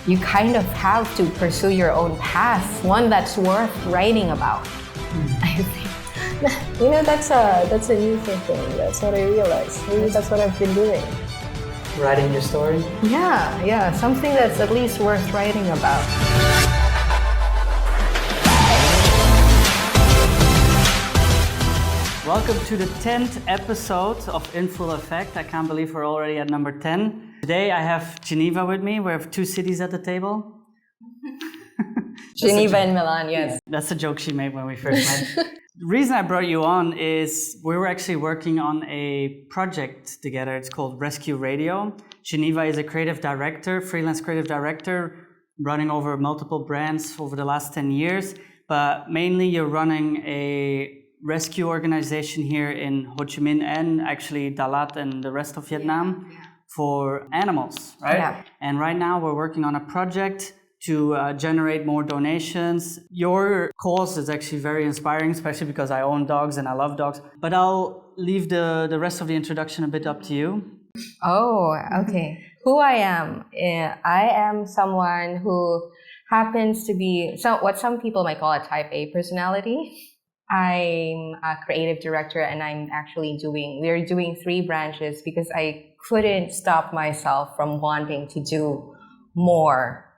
you kind of have to pursue your own path, one that's worth writing about. I think. That's a new thing. That's what I realized. Maybe that's what I've been doing. Writing your story? Yeah, something that's at least worth writing about. Welcome to the 10th episode of In Full Effect. I can't believe we're already at number 10. Today I have Geneva with me. We have two cities at the table. Geneva and Milan, yes. Yeah, that's a joke she made when we first met. The reason I brought you on is we were actually working on a project together. It's called Rescue Radio. Geneva is a creative director, freelance creative director, running over multiple brands over the last 10 years. But mainly you're running a rescue organization here in Ho Chi Minh and actually Dalat and the rest of Vietnam for animals, right? Yeah. And right now we're working on a project to generate more donations. Your cause is actually very inspiring, especially because I own dogs and I love dogs. But I'll leave the rest of the introduction a bit up to you. Oh, okay. Who I am? I am someone who happens to be what some people might call a type A personality. I'm a creative director and we're doing 3 branches because I couldn't stop myself from wanting to do more.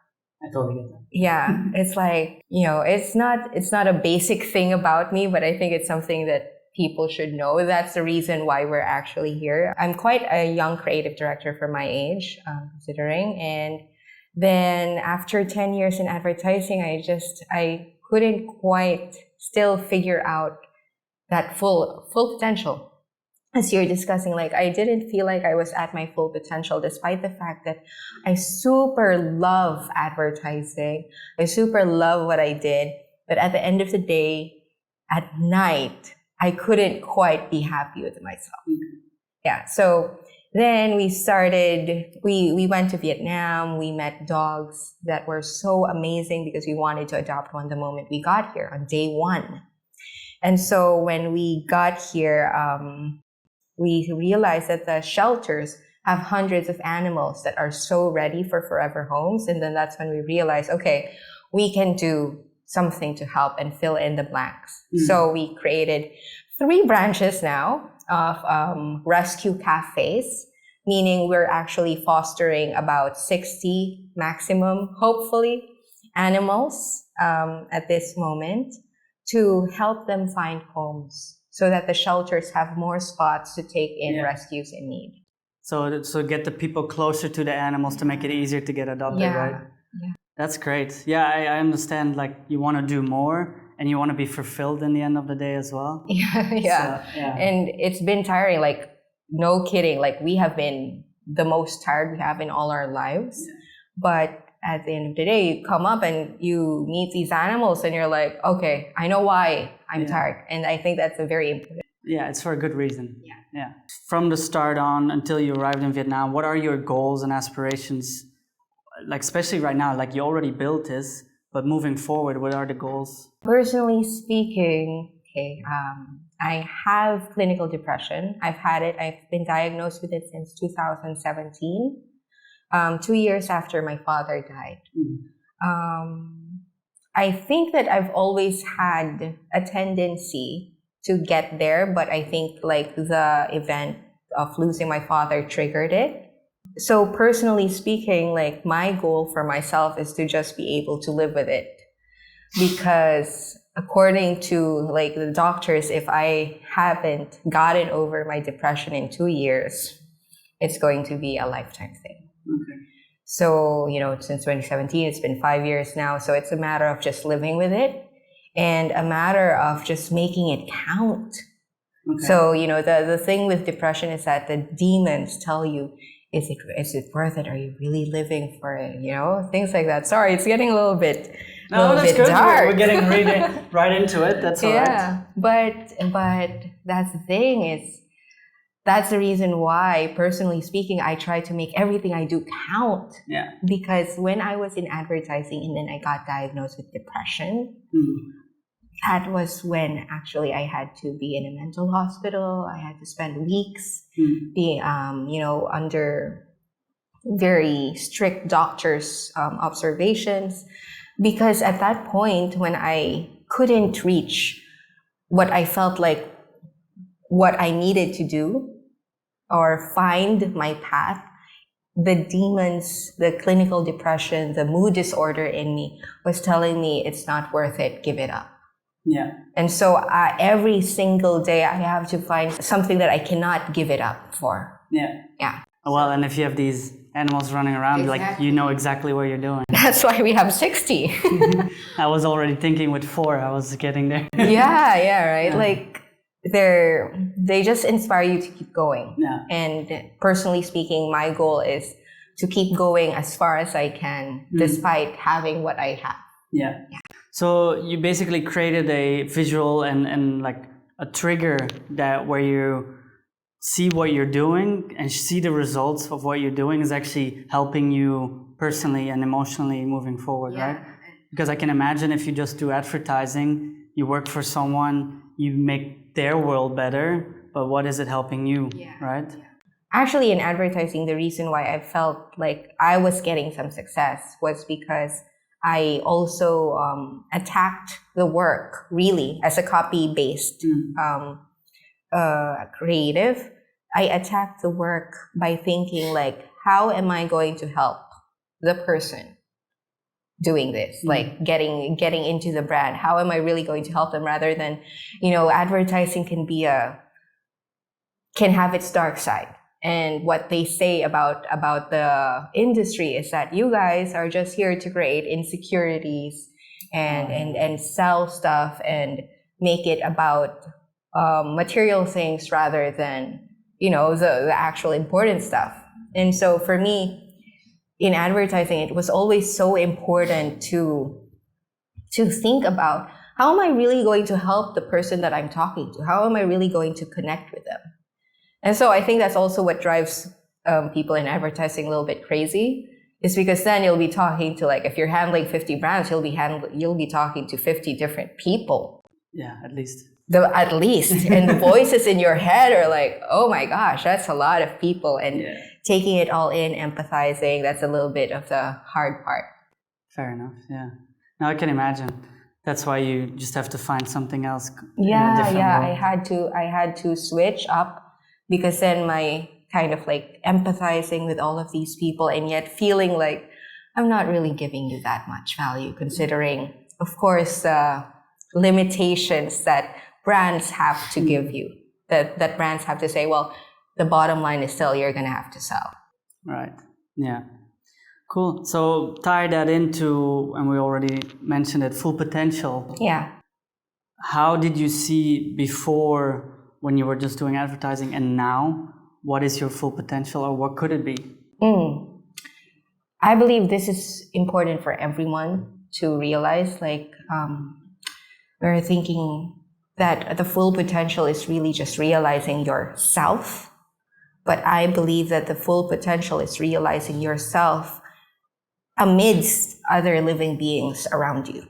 I totally get that. Yeah, it's like, it's not a basic thing about me, but I think it's something that people should know. That's the reason why we're actually here. I'm quite a young creative director for my age, considering. And then after 10 years in advertising, I couldn't quite still figure out that full potential. As you're discussing, I didn't feel like I was at my full potential, despite the fact that I super love advertising. I super love what I did. But at the end of the day, at night, I couldn't quite be happy with myself. Yeah. So then we went to Vietnam. We met dogs that were so amazing because we wanted to adopt one the moment we got here on day 1. And so when we got here, we realized that the shelters have hundreds of animals that are so ready for forever homes. And then that's when we realized, okay, we can do something to help and fill in the blanks. So we created 3 branches now of rescue cafes, meaning we're actually fostering about 60 maximum, hopefully, animals at this moment to help them find homes, so that the shelters have more spots to take in rescues in need. So get the people closer to the animals to make it easier to get adopted, right? Yeah. That's great. Yeah, I understand, you want to do more and you want to be fulfilled in the end of the day as well. Yeah. So, yeah. And it's been tiring, no kidding. We have been the most tired we have in all our lives. Yeah. But at the end of the day, you come up and you meet these animals and you're like, okay, I know why I'm tired. And I think that's a very important. Yeah, it's for a good reason. Yeah. From the start on until you arrived in Vietnam, what are your goals and aspirations? Especially right now, you already built this, but moving forward, what are the goals? Personally speaking, I have clinical depression. I've had it. I've been diagnosed with it since 2017. 2 years after my father died. I think that I've always had a tendency to get there, but I think the event of losing my father triggered it. So personally speaking, my goal for myself is to just be able to live with it. Because according to the doctors, if I haven't gotten over my depression in 2 years, it's going to be a lifetime thing. Okay. So, since 2017, it's been 5 years now. So it's a matter of just living with it and a matter of just making it count. Okay. So, the thing with depression is that the demons tell you, is it worth it? Are you really living for it? Things like that. Sorry, it's getting a little bit that's good. Dark. We're getting right into it. That's all right. Yeah, but that's the thing. That's the reason why, personally speaking, I try to make everything I do count. Yeah. Because when I was in advertising and then I got diagnosed with depression, that was when actually I had to be in a mental hospital. I had to spend weeks being, under very strict doctor's observations, because at that point when I couldn't reach what I felt like what I needed to do or find my path, the demons, the clinical depression, the mood disorder in me was telling me it's not worth it, give it up. Yeah. And so every single day I have to find something that I cannot give it up for. Yeah. Yeah. Well, and if you have these animals running around, like, you know exactly what you're doing. That's why we have 60. I was already thinking with 4, I was getting there. Yeah, right. Yeah. Like they just inspire you to keep going. Yeah. And personally speaking, my goal is to keep going as far as I can, despite having what I have. Yeah. So you basically created a visual and like a trigger that where you see what you're doing and see the results of what you're doing is actually helping you personally and emotionally moving forward, right? Because I can imagine if you just do advertising, you work for someone, you make their world better, but what is it helping you, right? Yeah. Actually, in advertising, the reason why I felt like I was getting some success was because I also attacked the work really as a copy-based creative. I attacked the work by thinking like, how am I going to help the person doing this? Like getting into the brand. How am I really going to help them rather than, advertising can have its dark side. And what they say about the industry is that you guys are just here to create insecurities and sell stuff and make it about material things rather than the actual important stuff. And so for me, in advertising, it was always so important to think about, how am I really going to help the person that I'm talking to? How am I really going to connect with them? And so I think that's also what drives people in advertising a little bit crazy, is because then you'll be talking to, like, if you're handling 50 brands, you'll be talking to 50 different people. Yeah, at least. And the voices in your head are like, oh my gosh, that's a lot of people. And taking it all in, empathizing, that's a little bit of the hard part. Fair enough, yeah. Now I can imagine. That's why you just have to find something else. Yeah. I had to switch up, because then my kind of like empathizing with all of these people and yet feeling like I'm not really giving you that much value, considering, of course, limitations that brands have to give you, that brands have to say, well, the bottom line is still you're going to have to sell. Right. Yeah. Cool. So tie that into, and we already mentioned it, full potential. Yeah. How did you see before, when you were just doing advertising, and now, what is your full potential, or what could it be? I believe this is important for everyone to realize. Like, we're thinking that the full potential is really just realizing yourself. But I believe that the full potential is realizing yourself amidst other living beings around you.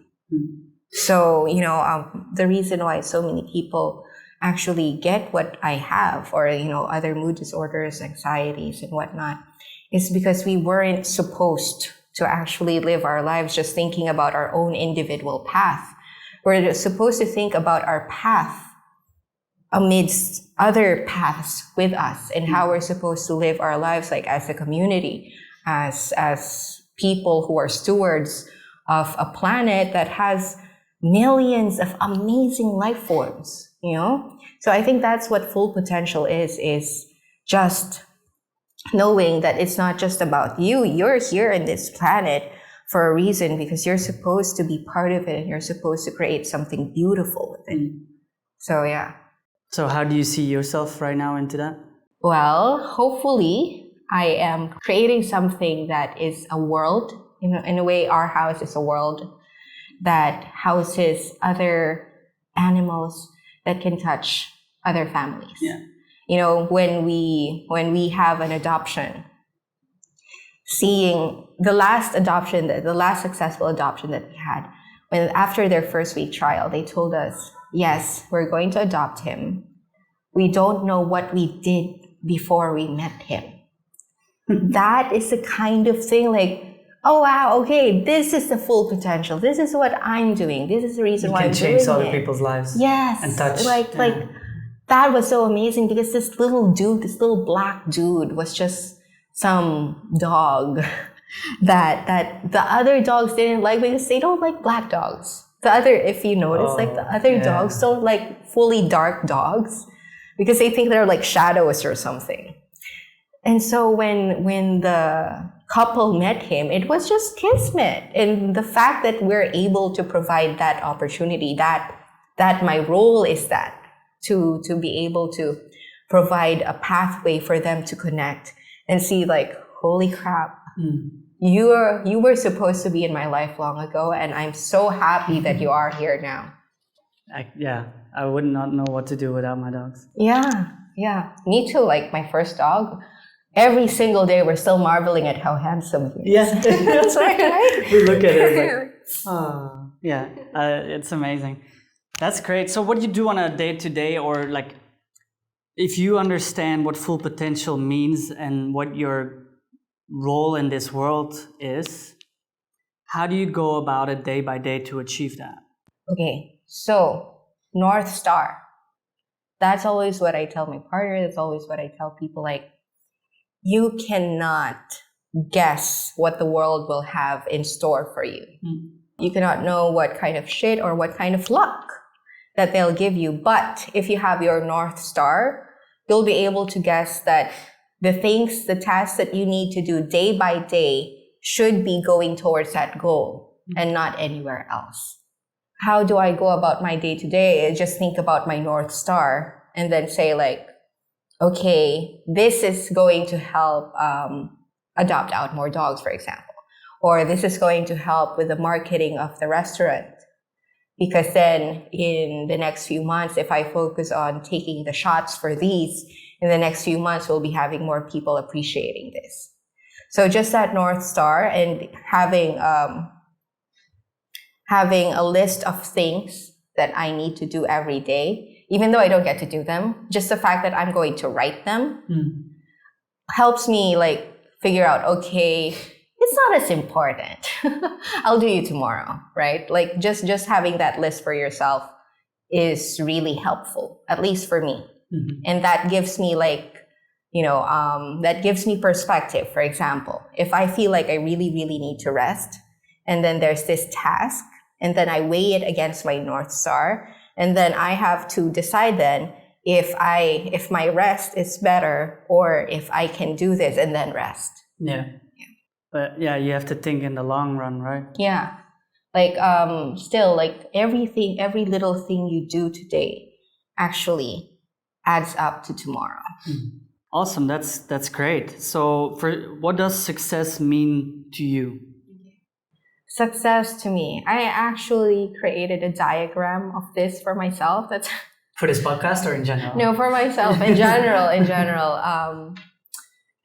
So, the reason why so many people actually get what I have, or, other mood disorders, anxieties and whatnot, is because we weren't supposed to actually live our lives just thinking about our own individual path. We're supposed to think about our path amidst other paths with us, and how we're supposed to live our lives, like as a community, as people who are stewards of a planet that has millions of amazing life forms, So I think that's what full potential is just knowing that it's not just about you. You're here in this planet for a reason, because you're supposed to be part of it and you're supposed to create something beautiful with it. So, yeah. So how do you see yourself right now into that? Well, hopefully I am creating something that is a world. In a way, our house is a world that houses other animals that can touch other families. Yeah. When we have an adoption, seeing the last successful adoption that we had, when after their first week trial, they told us, yes, we're going to adopt him. We don't know what we did before we met him. that is the kind of thing like, oh wow, okay, this is the full potential. This is what I'm doing. This is the reason why I'm doing it. You can change other people's lives. Yes. And touch. Like that was so amazing because this little black dude was just some dog that the other dogs didn't like because they don't like black dogs. The other, if you notice, like the other dogs don't like fully dark dogs because they think they're like shadows or something. And so when the couple met him, it was just kismet. And the fact that we're able to provide that opportunity, that my role is that to be able to provide a pathway for them to connect and see like, holy crap, you were supposed to be in my life long ago, and I'm so happy that you are here now. I would not know what to do without my dogs. Yeah, me too. Like my first dog, every single day we're still marveling at how handsome he is. Yeah, that's right. We look at it like, it's amazing. That's great. So what do you do on a day-to-day, or like, if you understand what full potential means and what your role in this world is, how do you go about it day by day to achieve that? Okay, so Northstar. That's always what I tell my partner. That's always what I tell people. Like, you cannot guess what the world will have in store for you. You cannot know what kind of shit or what kind of luck that they'll give you. But if you have your North Star, you'll be able to guess that the tasks that you need to do day by day should be going towards that goal and not anywhere else. How do I go about my day to day? I just think about my North Star and then say like, okay, this is going to help adopt out more dogs, for example. Or this is going to help with the marketing of the restaurant. Because then in the next few months, if I focus on taking the shots for these, in the next few months, we'll be having more people appreciating this. So just that North Star and having a list of things that I need to do every day, even though I don't get to do them, just the fact that I'm going to write them helps me like figure out, okay, it's not as important. I'll do you tomorrow, right? Like just having that list for yourself is really helpful, at least for me. And that gives me like, that gives me perspective. For example, if I feel like I really, really need to rest, and then there's this task, and then I weigh it against my North Star, and then I have to decide then if my rest is better or if I can do this and then rest. Yeah. But yeah, you have to think in the long run, right? Yeah. Like, still, like every little thing you do today actually adds up to tomorrow. Awesome. That's great. So what does success mean to you? Success to me, I actually created a diagram of this for myself. That's for this podcast or in general? No, for myself in general.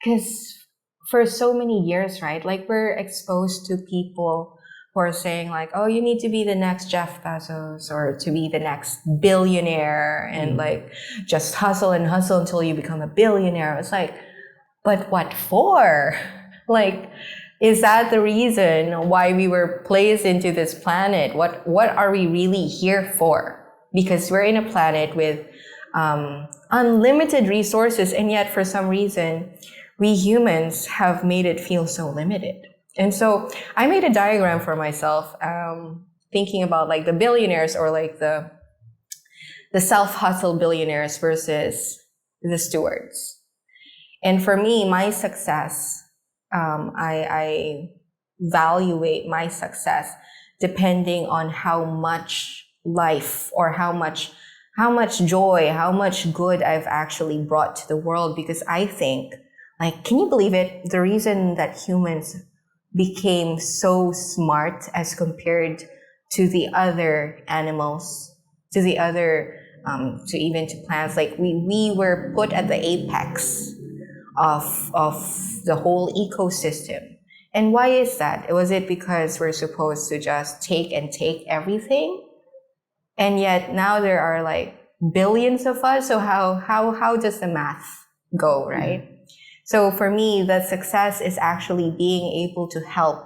Because for so many years, right? Like we're exposed to people who are saying like, oh, you need to be the next Jeff Bezos or to be the next billionaire and like just hustle and hustle until you become a billionaire. It's like, but what for? Like, is that the reason why we were placed into this planet? What are we really here for? Because we're in a planet with unlimited resources, and yet for some reason, we humans have made it feel so limited. And so I made a diagram for myself, thinking about like the billionaires or like the self-hustle billionaires versus the stewards. And for me, my success, I evaluate my success depending on how much life or how much joy, how much good I've actually brought to the world. Because I think, like, can you believe it? The reason that humans became so smart as compared to the other animals, to the other, to even to plants, like we were put at the apex of the whole ecosystem. And why is that? Was it because we're supposed to just take everything? And yet now there are like billions of us. So how does the math go, right? So for me, the success is actually being able to help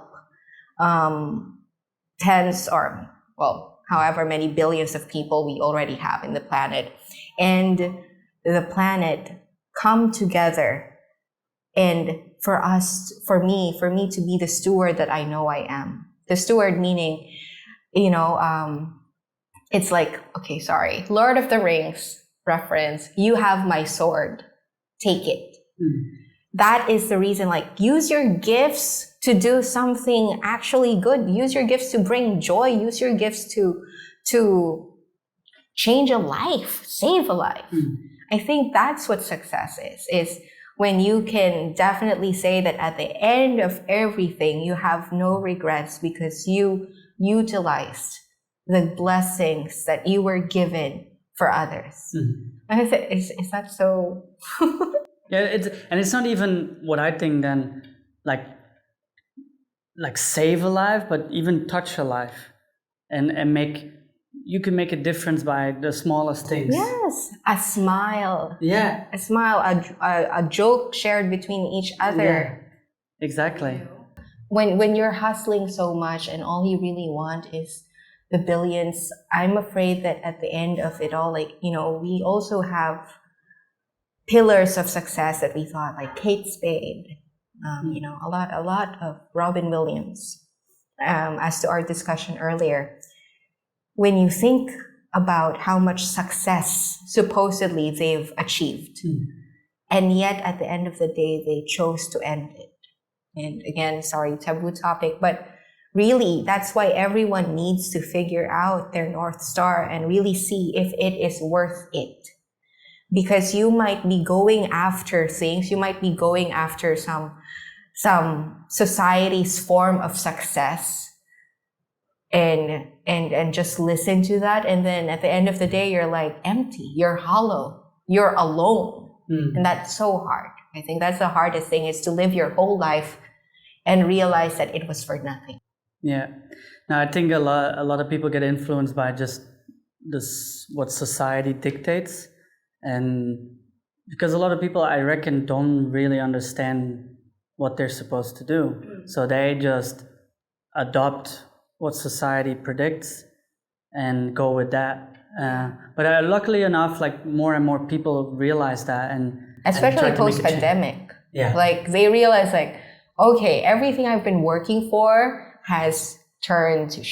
tens or, well, however many billions of people we already have in the planet, and the planet come together, and for me to be the steward that I know I am. The steward meaning, it's like, okay, sorry, Lord of the Rings reference, you have my sword, take it. That is the reason, like, use your gifts to do something actually good. Use your gifts to bring joy. Use your gifts to change a life, save a life. I think that's what success is when you can definitely say that at the end of everything, you have no regrets because you utilized the blessings that you were given for others. And is that so? Yeah, it's not even what I think then, like save a life, but even touch a life, and you can make a difference by the smallest things. Yes, a smile. Yeah, a smile, a joke shared between each other. Yeah, exactly. When you're hustling so much and all you really want is the billions, I'm afraid that at the end of it all, like, we also have pillars of success that we thought, like Kate Spade, a lot of Robin Williams. As to our discussion earlier, when you think about how much success supposedly they've achieved, and yet at the end of the day, they chose to end it. And again, sorry, taboo topic, but really, that's why everyone needs to figure out their North Star and really see if it is worth it. Because you might be going after things, you might be going after some society's form of success, and just listen to that, and then at the end of the day, you're like empty, you're hollow, you're alone. And that's so hard. I think that's the hardest thing, is to live your whole life and realize that it was for nothing. Yeah. Now, I think a lot of people get influenced by just this, what society dictates. And because a lot of people, I reckon, don't really understand what they're supposed to do. So they just adopt what society predicts and go with that. But luckily enough, like, more and more people realize that, and especially post-pandemic. Yeah. Like, they realize, like, okay, everything I've been working for has turned to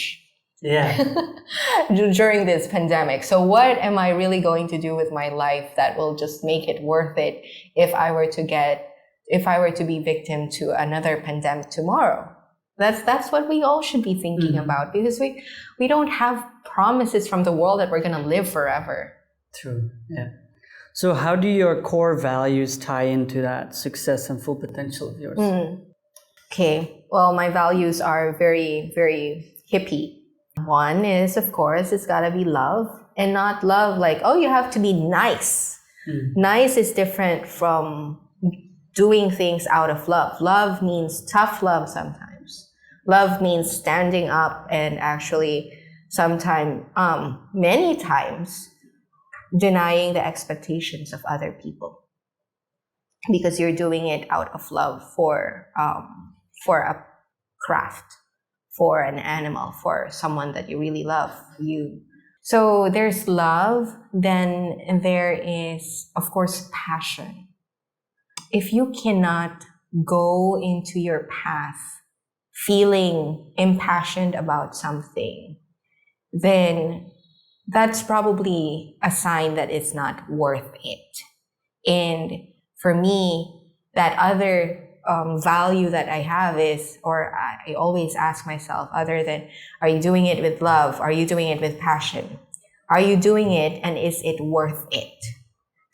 during this pandemic. So what am I really going to do with my life that will just make it worth it if I were to be victim to another pandemic tomorrow? That's what we all should be thinking about, because we don't have promises from the world that we're going to live forever. True. Yeah. So how do your core values tie into that success and full potential of yours? Okay. Well, my values are very, very hippie. One is, of course, it's got to be love, and not love like, oh, you have to be nice. Nice is different from doing things out of love. Love means tough love sometimes. Love means standing up and actually sometimes, many times, denying the expectations of other people, because you're doing it out of love for a craft, for an animal, for someone that you really love. So there's love, then there is, of course, passion. If you cannot go into your path feeling impassioned about something, then that's probably a sign that it's not worth it. And for me, that other value that I have is, or I always ask myself, other than, are you doing it with love? Are you doing it with passion? Are you doing it, and is it worth it?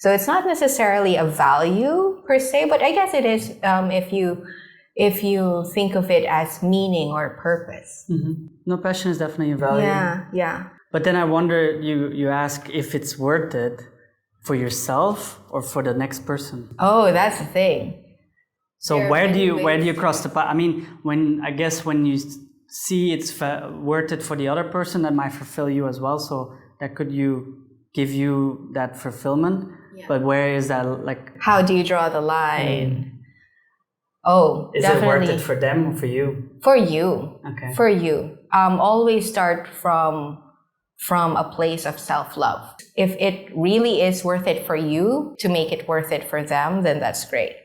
So it's not necessarily a value per se, but I guess it is if you think of it as meaning or purpose. No, passion is definitely a value. Yeah. But then I wonder, you ask if it's worth it for yourself or for the next person. Oh, that's the thing. So where do you cross the path? I mean, when you see it's worth it for the other person, that might fulfill you as well. So that could give you that fulfillment. Yeah. But where is that, like? How do you draw the line? Oh, Is definitely. it worth it for them or for you? For you. Okay. For you. Always start from a place of self-love. If it really is worth it for you to make it worth it for them, then that's great.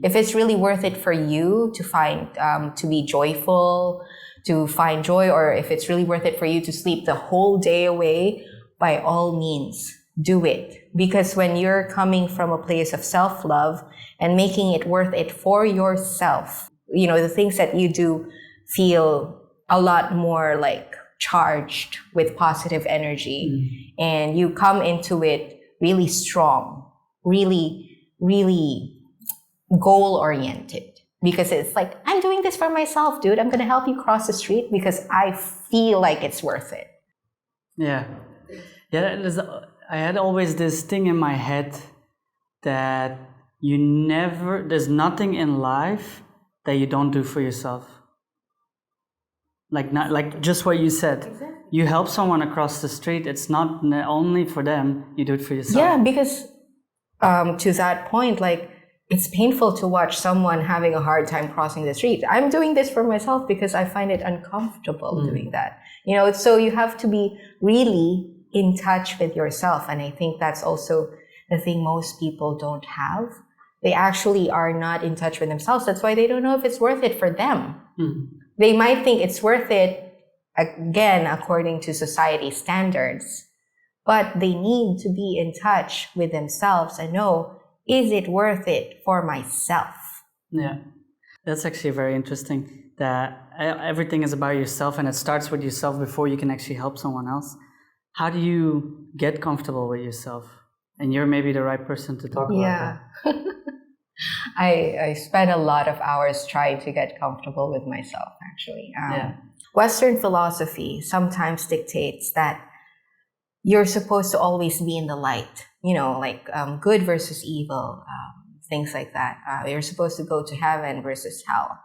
If it's really worth it for you to find, to be joyful, to find joy, or if it's really worth it for you to sleep the whole day away, by all means, do it. Because when you're coming from a place of self-love and making it worth it for yourself, you know, the things that you do feel a lot more like charged with positive energy, and you come into it really strong, really goal-oriented. Because it's like, I'm doing this for myself, dude. I'm going to help you cross the street because I feel like it's worth it. Yeah. I had always this thing in my head that there's nothing in life that you don't do for yourself. Like just what you said. Exactly. You help someone across the street, it's not only for them, you do it for yourself. Yeah, because to that point, like, it's painful to watch someone having a hard time crossing the street. I'm doing this for myself because I find it uncomfortable doing that. You know, so you have to be really in touch with yourself. And I think that's also the thing most people don't have. They actually are not in touch with themselves. That's why they don't know if it's worth it for them. They might think it's worth it, again, according to society standards, but they need to be in touch with themselves and know, is it worth it for myself? Yeah, that's actually very interesting, that everything is about yourself and it starts with yourself before you can actually help someone else. How do you get comfortable with yourself? And you're maybe the right person to talk about that. I spend a lot of hours trying to get comfortable with myself, actually. Western philosophy sometimes dictates that you're supposed to always be in the light, you know, like good versus evil, things like that. You're supposed to go to heaven versus hell.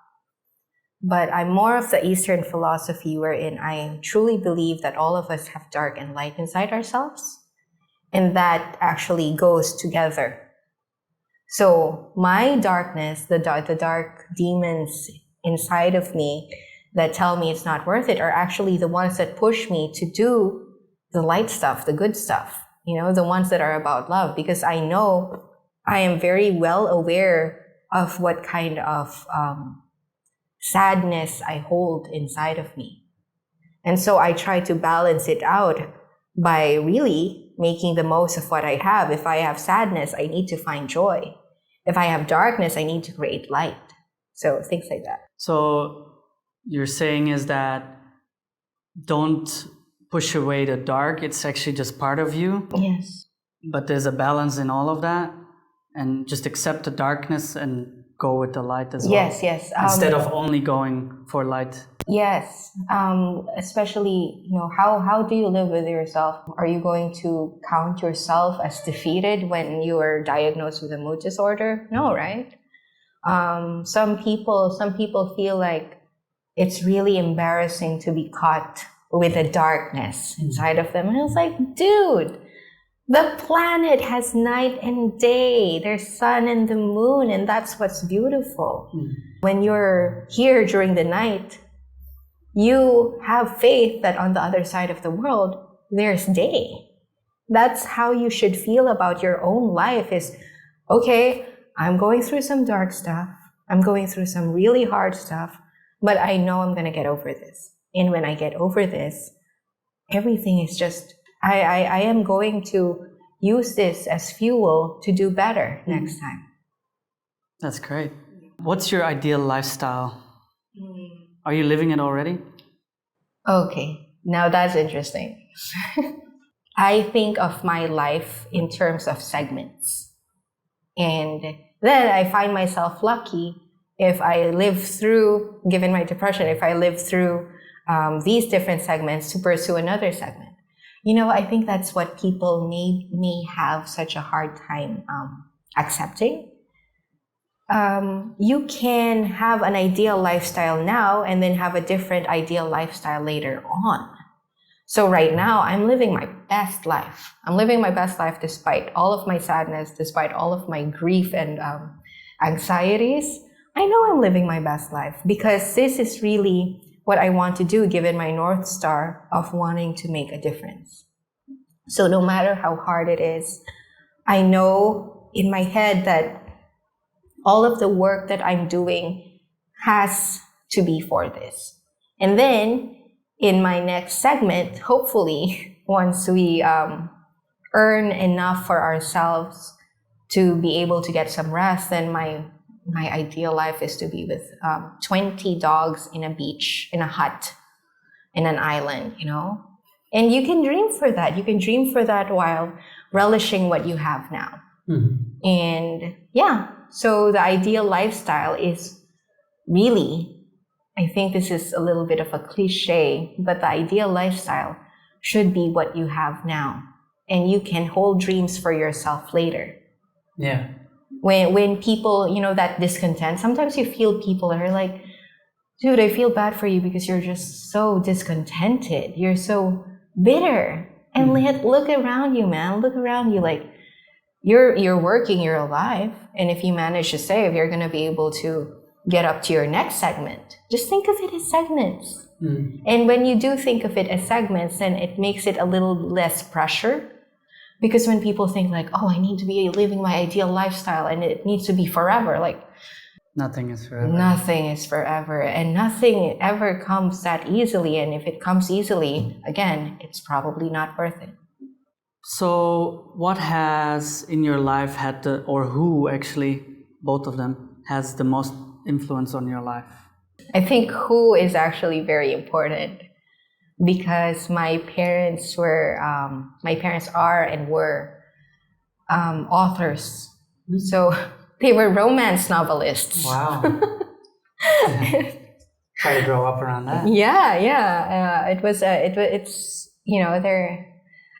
But I'm more of the Eastern philosophy wherein I truly believe that all of us have dark and light inside ourselves, and that actually goes together. So my darkness, the dark demons inside of me that tell me it's not worth it, are actually the ones that push me to do the light stuff, the good stuff, you know, the ones that are about love, because I know I am very well aware of what kind of sadness I hold inside of me. And so I try to balance it out by really making the most of what I have. If I have sadness, I need to find joy. If I have darkness, I need to create light. So things like that. So you're saying is that don't push away the dark, it's actually just part of you. Yes. But there's a balance in all of that, and just accept the darkness and go with the light as well. Yes. Instead of only going for light. Yes. Especially, you know, how do you live with yourself? Are you going to count yourself as defeated when you are diagnosed with a mood disorder? No, right? Some people feel like it's really embarrassing to be caught with a darkness inside of them. And it's like, dude, the planet has night and day. There's sun and the moon, and that's what's beautiful. When you're here during the night, you have faith that on the other side of the world, there's day. That's how you should feel about your own life is, okay, I'm going through some dark stuff. I'm going through some really hard stuff, but I know I'm going to get over this. And when I get over this, everything is just, I am going to use this as fuel to do better next time. That's great. What's your ideal lifestyle? Are you living it already? Okay, now that's interesting. I think of my life in terms of segments. And then I find myself lucky if I live through, given my depression, if I live through these different segments to pursue another segment. You know, I think that's what people may have such a hard time accepting. You can have an ideal lifestyle now and then have a different ideal lifestyle later on. So right now, I'm living my best life. I'm living my best life despite all of my sadness, despite all of my grief and anxieties. I know I'm living my best life because this is really what I want to do, given my North Star of wanting to make a difference. So no matter how hard it is, I know in my head that all of the work that I'm doing has to be for this. And then in my next segment, hopefully, once we earn enough for ourselves to be able to get some rest, then my ideal life is to be with 20 dogs in a beach, in a hut, in an island, you know? And you can dream for that. You can dream for that while relishing what you have now. Mm-hmm. And yeah, so the ideal lifestyle is really, I think this is a little bit of a cliche, but the ideal lifestyle should be what you have now. And you can hold dreams for yourself later. Yeah. When people, you know, that discontent, sometimes you feel people are like, dude, I feel bad for you because you're just so discontented. You're so bitter. And look around you, man. Look around you. Like, you're working, you're alive. And if you manage to save, you're going to be able to get up to your next segment. Just think of it as segments. And when you do think of it as segments, then it makes it a little less pressure. Because when people think like, oh, I need to be living my ideal lifestyle and it needs to be forever, like, nothing is forever. Nothing is forever, and nothing ever comes that easily. And if it comes easily, again, it's probably not worth it. So what has in your life had or who actually, both of them, has the most influence on your life? I think who is actually very important. Because my parents are and were authors. So they were romance novelists. Wow. Try to grow up around that. Yeah. It's, you know,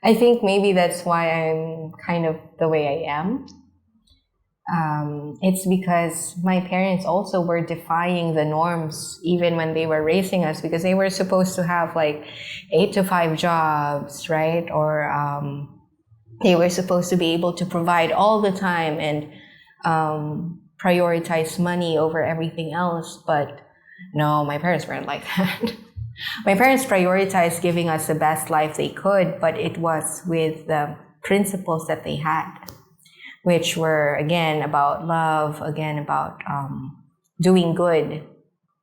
I think maybe that's why I'm kind of the way I am. It's because my parents also were defying the norms even when they were raising us, because they were supposed to have like 8-to-5 jobs, right? Or they were supposed to be able to provide all the time and prioritize money over everything else. But no, my parents weren't like that. My parents prioritized giving us the best life they could, but it was with the principles that they had, which were, again, about love, again, about doing good.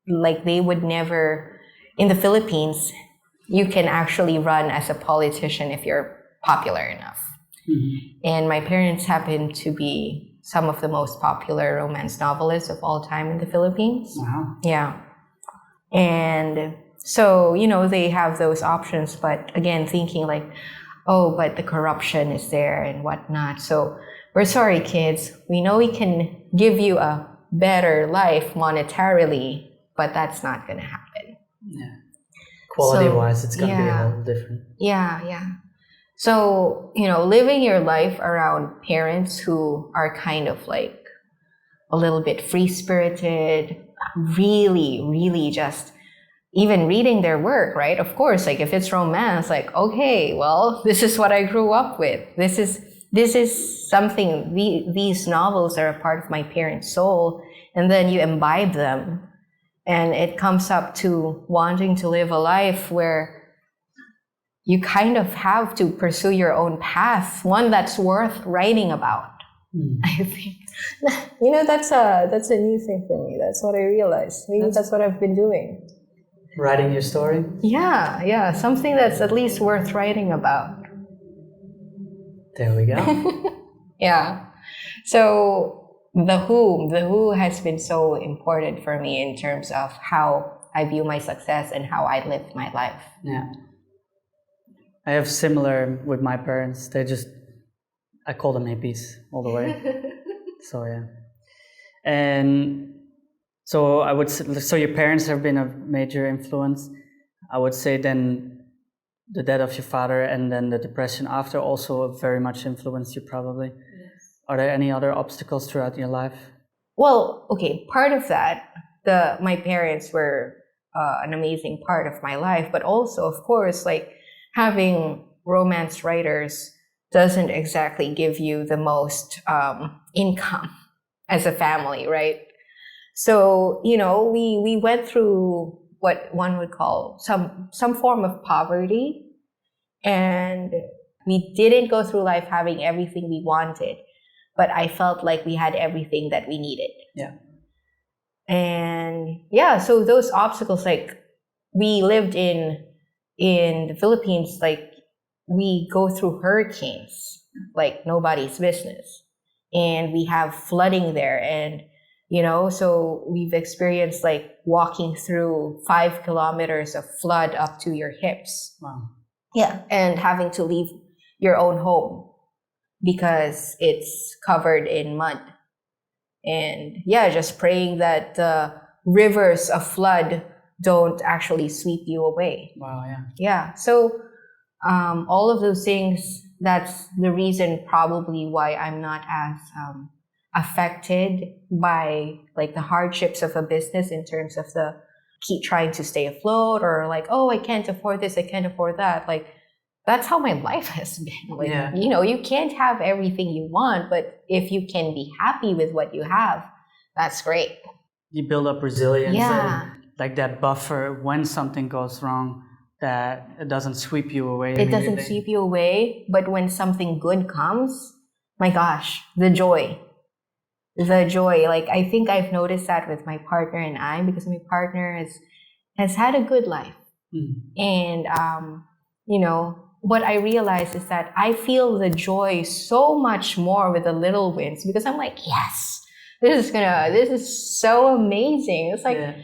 Like, they would never, in the Philippines, you can actually run as a politician if you're popular enough. And my parents happen to be some of the most popular romance novelists of all time in the Philippines. Wow. Yeah. And so, you know, they have those options, but again, thinking like, oh, but the corruption is there and whatnot. So we're sorry, kids. We know we can give you a better life monetarily, but that's not going to happen. Yeah. Quality-wise, it's going to be a little different. Yeah. So, you know, living your life around parents who are kind of like a little bit free-spirited, really just even reading their work, right? Of course, like if it's romance, like, okay, well, this is what I grew up with. This is something, these novels are a part of my parents' soul, and then you imbibe them, and it comes up to wanting to live a life where you kind of have to pursue your own path, one that's worth writing about. I think, you know, that's a new thing for me. That's what I realized. Maybe that's what I've been doing. Writing your story? Yeah, something that's at least worth writing about. There we go. Yeah. So the who has been so important for me in terms of how I view my success and how I live my life. Yeah. I have similar with my parents. I call them hippies all the way. So yeah. And so so your parents have been a major influence. I would say then the death of your father and then the depression after also very much influenced you probably. Yes. Are there any other obstacles throughout your life? Well, okay, part of that, my parents were an amazing part of my life, but also, of course, like having romance writers doesn't exactly give you the most income as a family, right? So, we went through what one would call some form of poverty, and we didn't go through life having everything we wanted, but I felt like we had everything that we needed. Yeah. And yeah, so those obstacles, like we lived in the Philippines, like we go through hurricanes like nobody's business, and we have flooding there, and so we've experienced like walking through 5 kilometers of flood up to your hips. Wow. Yeah, and having to leave your own home because it's covered in mud. And yeah, just praying that the rivers of flood don't actually sweep you away. Wow, yeah. Yeah, so all of those things, that's the reason probably why I'm not as affected by like the hardships of a business in terms of the keep trying to stay afloat, or like, oh, I can't afford this, I can't afford that. Like, that's how my life has been. Like, Yeah. You can't have everything you want, but if you can be happy with what you have, that's great. You build up resilience, Yeah. and like that buffer when something goes wrong, that it doesn't sweep you away. It doesn't sweep you away, but when something good comes, my gosh, the joy. Like, I think I've noticed that with my partner and I, because my partner has had a good life. And, what I realize is that I feel the joy so much more with the little wins, because I'm like, yes, this is so amazing. It's like,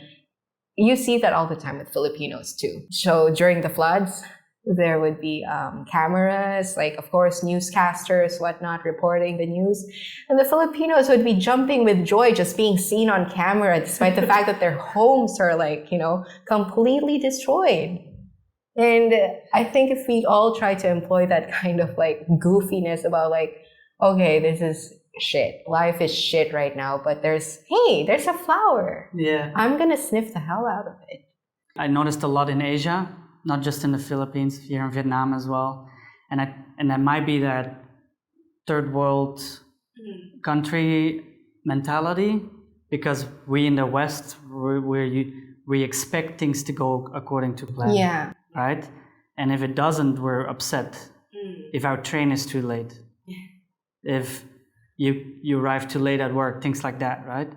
you see that all the time with Filipinos too. So during the floods, there would be cameras, like, of course, newscasters, whatnot, reporting the news. And the Filipinos would be jumping with joy just being seen on camera, despite the fact that their homes are like, completely destroyed. And I think if we all try to employ that kind of like goofiness about like, okay, this is shit. Life is shit right now, but there's a flower. Yeah. I'm going to sniff the hell out of it. I noticed a lot in Asia, not just in the Philippines, here in Vietnam as well. And that might be that third world country mentality, because we in the West, we expect things to go according to plan. Yeah. Right? And if it doesn't, we're upset. If our train is too late. If you arrive too late at work, things like that, right?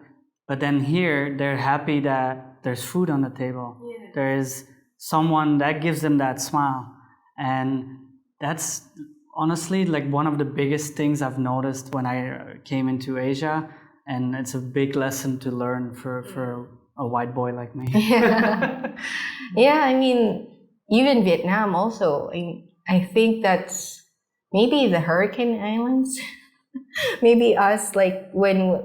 But then here, they're happy that there's food on the table. Yeah. There is someone that gives them that smile. And that's honestly like one of the biggest things I've noticed when I came into Asia. And it's a big lesson to learn for a white boy like me. Yeah, I mean, even Vietnam also, I think that's maybe the Hurricane Islands. Maybe us, like,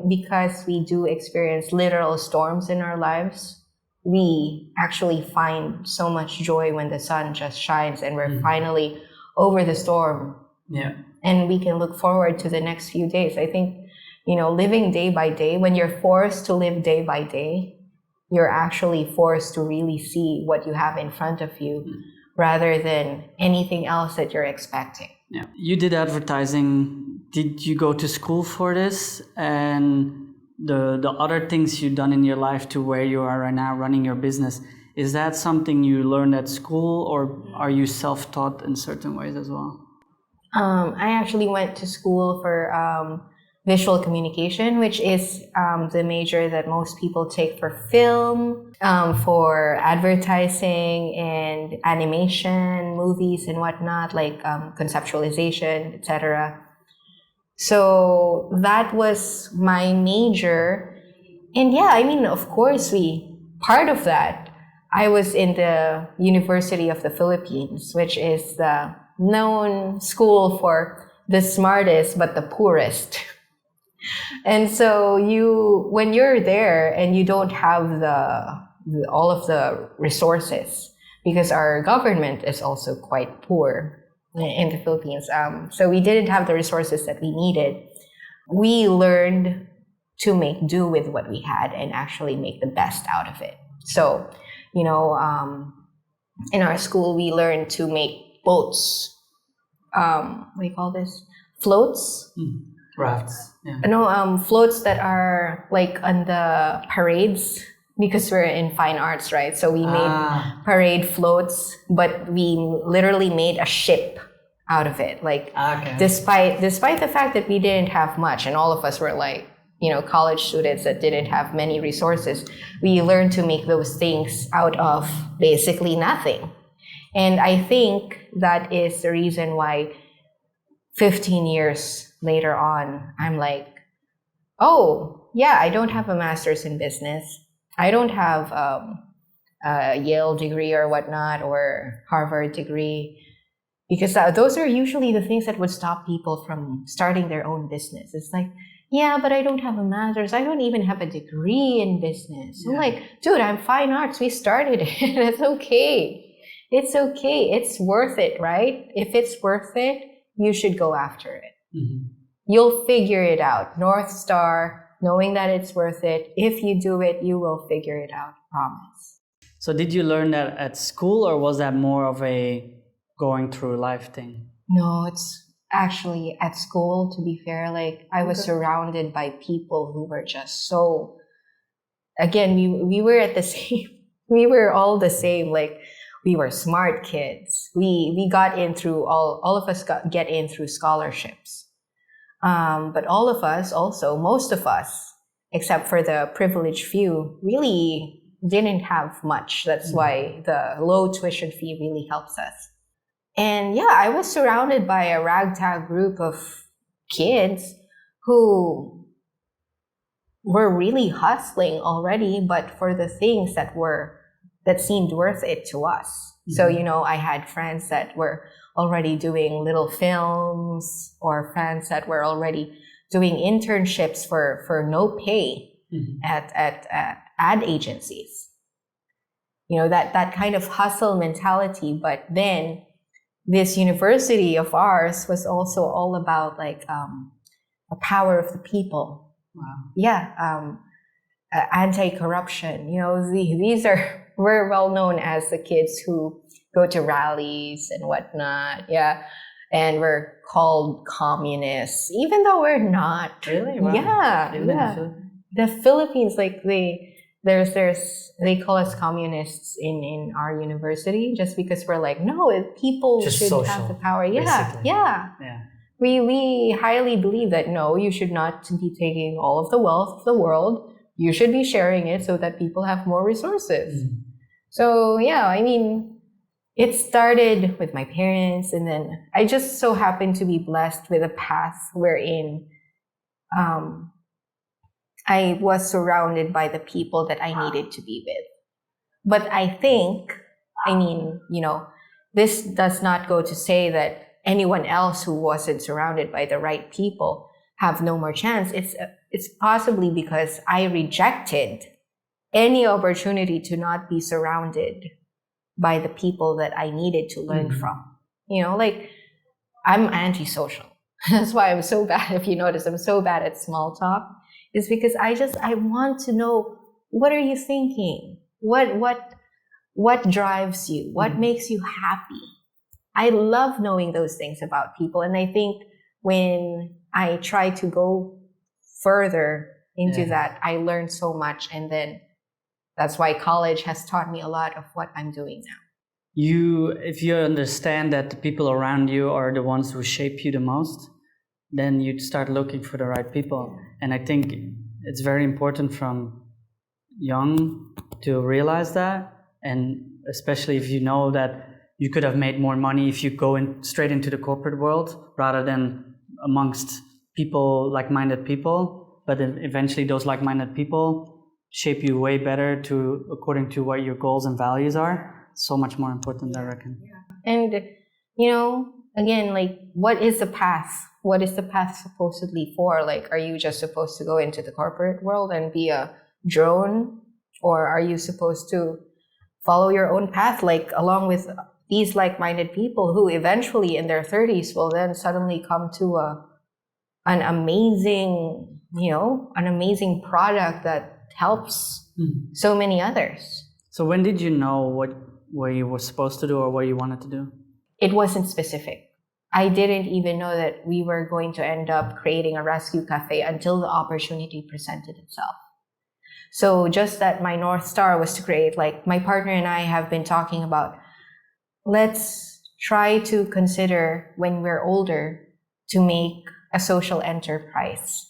because we do experience literal storms in our lives, we actually find so much joy when the sun just shines and we're finally over the storm. Yeah. And we can look forward to the next few days. I think, living day by day, when you're forced to live day by day, you're actually forced to really see what you have in front of you rather than anything else that you're expecting. Yeah. You did advertising. Did you go to school for this? And the other things you've done in your life to where you are right now running your business, is that something you learned at school, or are you self-taught in certain ways as well? I actually went to school for visual communication, which is the major that most people take for film, for advertising and animation, movies and whatnot, like conceptualization, etc. So that was my major. And yeah, I mean, of course, part of that, I was in the University of the Philippines, which is the known school for the smartest but the poorest. And so when you're there and you don't have all of the resources, because our government is also quite poor in the Philippines, so we didn't have the resources that we needed. We learned to make do with what we had and actually make the best out of it. So, in our school, we learned to make boats. What do you call this? Floats. Rafts. Yeah. No, floats that are like on the parades, because we're in fine arts, right? So we made parade floats, but we literally made a ship out of it. Like, despite the fact that we didn't have much, and all of us were like, college students that didn't have many resources, we learned to make those things out of basically nothing. And I think that is the reason why 15 years later on, I'm like, oh, yeah, I don't have a master's in business. I don't have a Yale degree or whatnot, or Harvard degree, because those are usually the things that would stop people from starting their own business. It's like, yeah, but I don't have a master's. I don't even have a degree in business. Yeah. I'm like, dude, I'm fine arts. We started it. It's okay. It's okay. It's worth it, right? If it's worth it, you should go after it. Mm-hmm. You'll figure it out. Northstar, knowing that it's worth it. If you do it, you will figure it out. Promise. So did you learn that at school, or was that more of a going through life thing? No, it's actually at school, to be fair. Like, I was surrounded by people who were just so, again, we were at the same, we were all the same. Like, we were smart kids. We got in through, all of us get in through scholarships. But all of us also, most of us, except for the privileged few, really didn't have much. That's why the low tuition fee really helps us. And yeah, I was surrounded by a ragtag group of kids who were really hustling already, but for the things that seemed worth it to us. Mm-hmm. So, I had friends that were already doing little films, or friends that were already doing internships for no pay at ad agencies. That kind of hustle mentality. But then this university of ours was also all about like the power of the people. Wow. Yeah, anti-corruption. We're well known as the kids who go to rallies and whatnot. Yeah, and we're called communists, even though we're not. Really? Wow. Yeah. The Philippines, like they call us communists in our university, just because we're like, no, people just should social, have the power. Yeah. We highly believe that no, you should not be taking all of the wealth of the world. You should be sharing it so that people have more resources. Mm. So yeah, it started with my parents, and then I just so happened to be blessed with a path wherein I was surrounded by the people that I needed to be with. But I think, this does not go to say that anyone else who wasn't surrounded by the right people have no more chance. It's possibly because I rejected any opportunity to not be surrounded by the people that I needed to learn from. I'm antisocial. That's why I'm so bad. If you notice, I'm so bad at small talk. It's because I want to know, what are you thinking? What drives you? What makes you happy? I love knowing those things about people. And I think when I try to go further into that, I learned so much. And then that's why college has taught me a lot of what I'm doing now. If you understand that the people around you are the ones who shape you the most, then you'd start looking for the right people. And I think it's very important from young to realize that. And especially if you know that you could have made more money if you go straight into the corporate world rather than amongst people, like-minded people. But then eventually those like-minded people shape you way better according to what your goals and values are. So much more important, I reckon. Yeah. And, again, like, what is the path? What is the path supposedly for? Like, are you just supposed to go into the corporate world and be a drone? Or are you supposed to follow your own path, like, along with these like-minded people who eventually in their 30s will then suddenly come to an amazing product that helps so many others. So when did you know what you were supposed to do or what you wanted to do? It wasn't specific. I didn't even know that we were going to end up creating a rescue cafe until the opportunity presented itself. So just that my North Star was to create, like my partner and I have been talking about, let's try to consider when we're older to make a social enterprise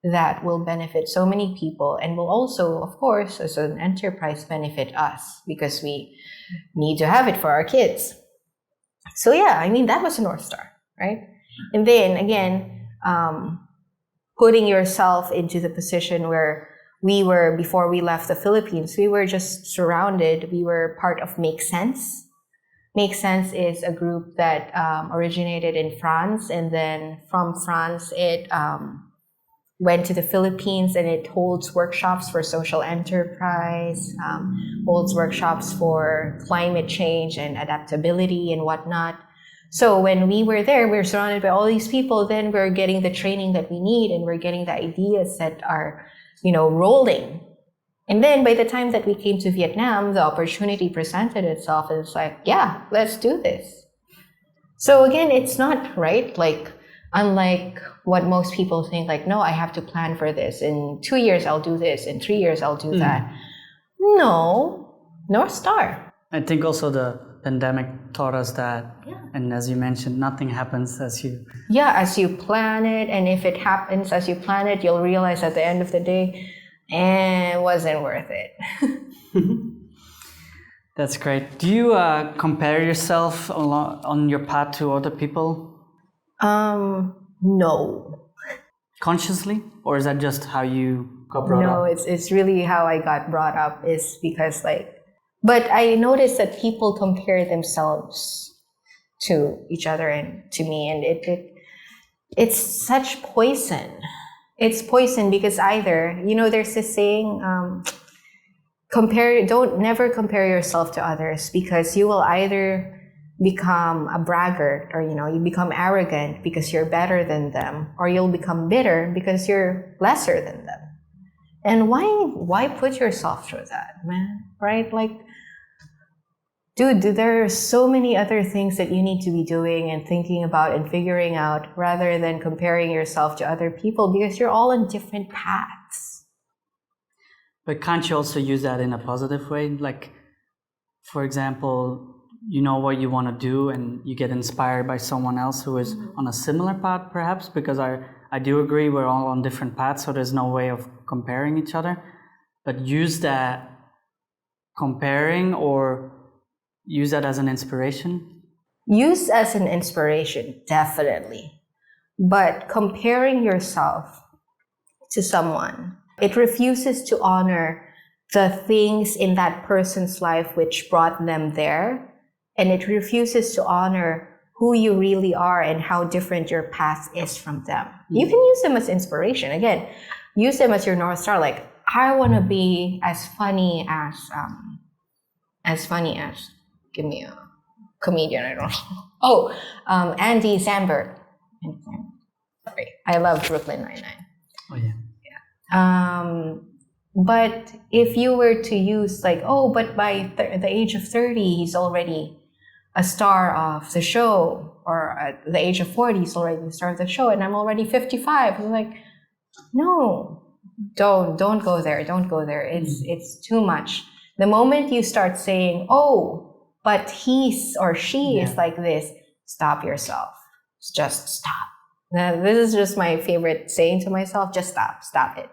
that will benefit so many people and will also, of course, as an enterprise, benefit us because we need to have it for our kids. So yeah, I mean, that was a North Star, right? And then again, putting yourself into the position where we were before we left the Philippines, we were just surrounded. We were part of Make Sense. Make Sense is a group that originated in France, and then from France, it went to the Philippines, and it holds workshops for social enterprise, holds workshops for climate change and adaptability and whatnot. So when we were there, we were surrounded by all these people. Then we're getting the training that we need, and we're getting the ideas that are, rolling. And then by the time that we came to Vietnam, the opportunity presented itself, and it's like, yeah, let's do this. So again, it's not right. Like, unlike what most people think, like, no, I have to plan for this. In 2 years, I'll do this. In 3 years, I'll do that. No, North Star. I think also the pandemic taught us that. Yeah. And as you mentioned, nothing happens as you... Yeah, as you plan it. And if it happens as you plan it, you'll realize at the end of the day, it wasn't worth it. That's great. Do you compare yourself on your path to other people? No. Consciously? Or is that just how you got brought up? No, it's really how I got brought up, is because but I noticed that people compare themselves to each other and to me, and it's such poison. It's poison because either, there's this saying, never compare yourself to others, because you will either become a braggart, or you become arrogant because you're better than them, or you'll become bitter because you're lesser than them. And why put yourself through that, man? Right? Like, dude, there are so many other things that you need to be doing and thinking about and figuring out, rather than comparing yourself to other people, because you're all on different paths. But can't you also use that in a positive way? Like, for example, you know what you want to do and you get inspired by someone else who is on a similar path, perhaps, because I do agree we're all on different paths, so there's no way of comparing each other. But use that comparing, or use that as an inspiration? Use as an inspiration, definitely. But comparing yourself to someone, it refuses to honor the things in that person's life which brought them there. And it refuses to honor who you really are and how different your path is from them. You can use them as inspiration. Again, use them as your North Star. Like, I want to be as funny as, give me a comedian, I don't know. Andy Samberg. Sorry, I love Brooklyn Nine-Nine. Oh, yeah. But if you were to use but by the age of 30, he's already a star of the show, or at the age of 40, he's already the star of the show, and I'm already 55. I'm like, no, don't go there. Don't go there. It's too much. The moment you start saying, oh, but he or she is like this, stop yourself. Just stop. Now, this is just my favorite saying to myself. Just stop it.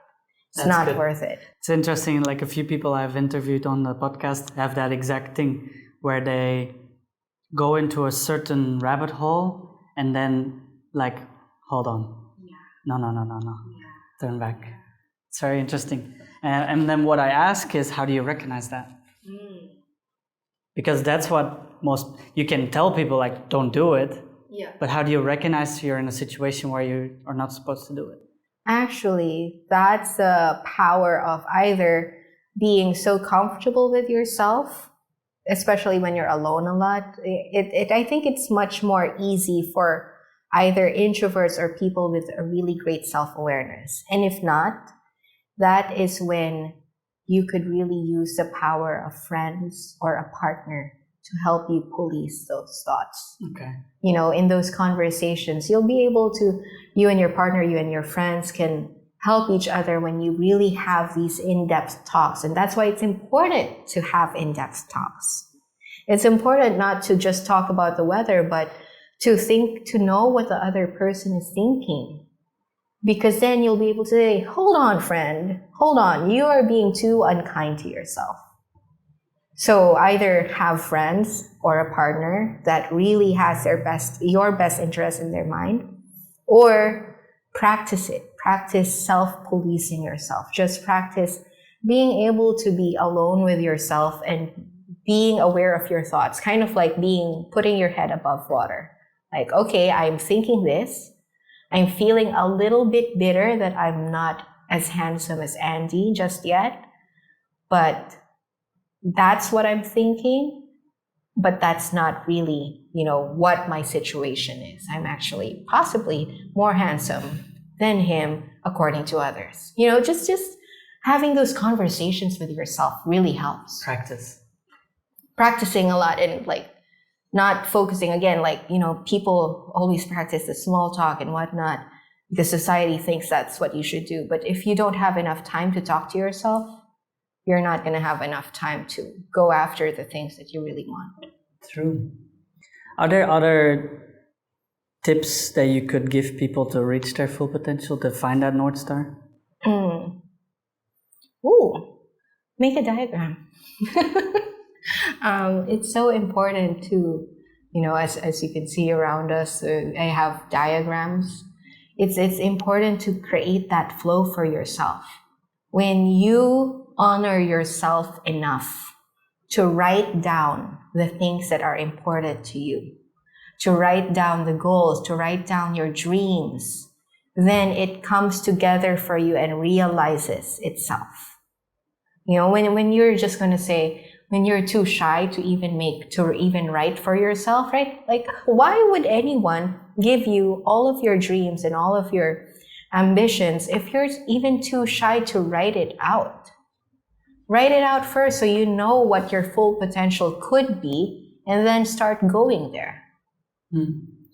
It's not good. Worth it. It's interesting. Like, a few people I've interviewed on the podcast have that exact thing, where they go into a certain rabbit hole and then hold on. Yeah. No. Yeah. Turn back. It's very interesting. And then what I ask is, how do you recognize that? Because that's what you can tell people, don't do it. Yeah. But how do you recognize you're in a situation where you are not supposed to do it? Actually, that's the power of either being so comfortable with yourself, especially when you're alone a lot. I think it's much more easy for either introverts or people with a really great self-awareness. And if not, that is when you could really use the power of friends or a partner to help you police those thoughts. Okay. You know, in those conversations, you'll be able to, you and your partner, you and your friends can help each other when you really have these in-depth talks. And that's why it's important to have in-depth talks. It's important not to just talk about the weather, but to know what the other person is thinking. Because then you'll be able to say, hold on, friend, hold on, you are being too unkind to yourself. So either have friends or a partner that really has your best interest in their mind, or practice it. Practice self-policing yourself. Just practice being able to be alone with yourself and being aware of your thoughts, kind of like putting your head above water. Like, okay, I'm thinking this. I'm feeling a little bit bitter that I'm not as handsome as Andy just yet, but that's what I'm thinking, but that's not really, what my situation is. I'm actually possibly more handsome than him according to others. Just having those conversations with yourself really helps. Practicing a lot and not focusing again, people always practice the small talk and whatnot because society thinks that's what you should do. But if you don't have enough time to talk to yourself, you're not going to have enough time to go after the things that you really want. True. Are there other tips that you could give people to reach their full potential, to find that North Star? Make a diagram. It's so important to, as you can see around us, I have diagrams. It's important to create that flow for yourself. When you honor yourself enough to write down the things that are important to you, to write down the goals, to write down your dreams, then it comes together for you and realizes itself. When you're just going to say, when you're too shy to even write for yourself, right? Like, why would anyone give you all of your dreams and all of your ambitions if you're even too shy to write it out? Write it out first so you know what your full potential could be and then start going there.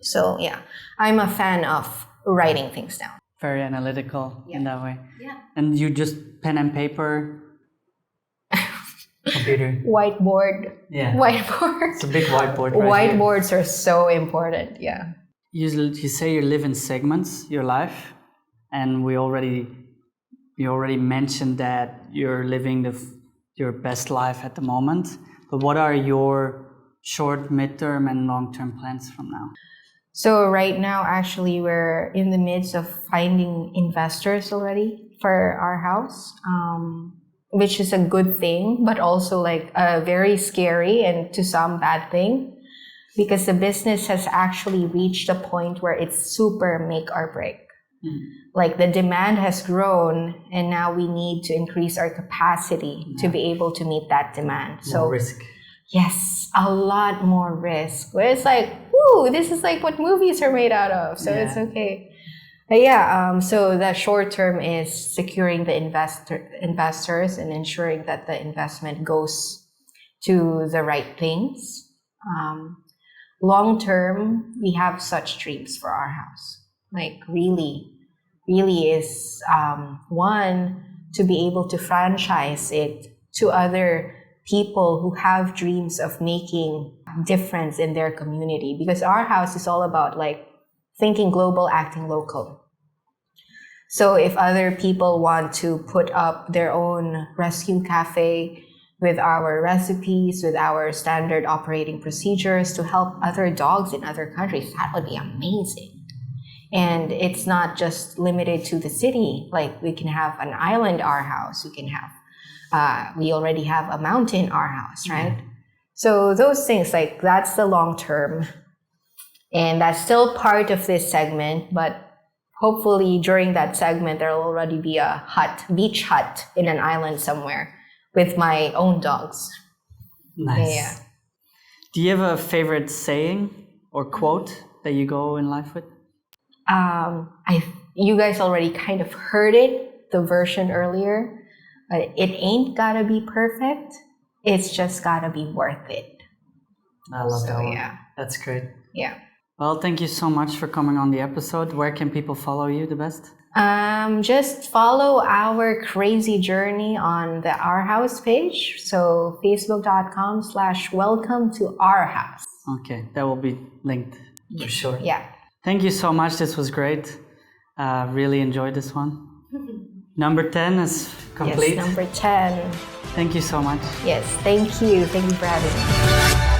So yeah, I'm a fan of writing things down. Very analytical in that way. Yeah. And you just pen and paper, computer. Whiteboard. Yeah. Whiteboard. It's a big whiteboard. Whiteboards are so important. Yeah. You say you live in segments, your life, and we already mentioned that you're living your best life at the moment. But what are your short, midterm, and long-term plans from now? So right now, actually, we're in the midst of finding investors already for our house, which is a good thing, but also a very scary and to some bad thing, because the business has actually reached a point where it's super make or break. The demand has grown and now we need to increase our capacity to be able to meet that demand. More risk. Yes, a lot more risk. Where it's this is what movies are made out of. So it's okay. But so the short term is securing the investors and ensuring that the investment goes to the right things. Long term, we have such dreams for our house. Really is one, to be able to franchise it to other people who have dreams of making difference in their community, because our house is all about thinking global, acting local. So if other people want to put up their own rescue cafe with our recipes, with our standard operating procedures to help other dogs in other countries, that would be amazing. And it's not just limited to the city. We can have an island, our house. We can have, we already have a mountain, our house, right? So those things, that's the long term. And that's still part of this segment, but hopefully during that segment, there'll already be a beach hut in an island somewhere with my own dogs. Nice. Yeah. Do you have a favorite saying or quote that you go in life with? You guys already kind of heard it, the version earlier, but it ain't gotta be perfect. It's just gotta be worth it. I love So, that one. yeah. That's great. Yeah. Well, thank you so much for coming on the episode. Where can people follow you the best? Just follow our crazy journey on the Our House page. So facebook.com/welcome to our house. Okay, that will be linked for sure. Yeah. Thank you so much. This was great. Really enjoyed this one. Number 10 is complete. Yes, number 10. Thank you so much. Yes, thank you. Thank you for having me.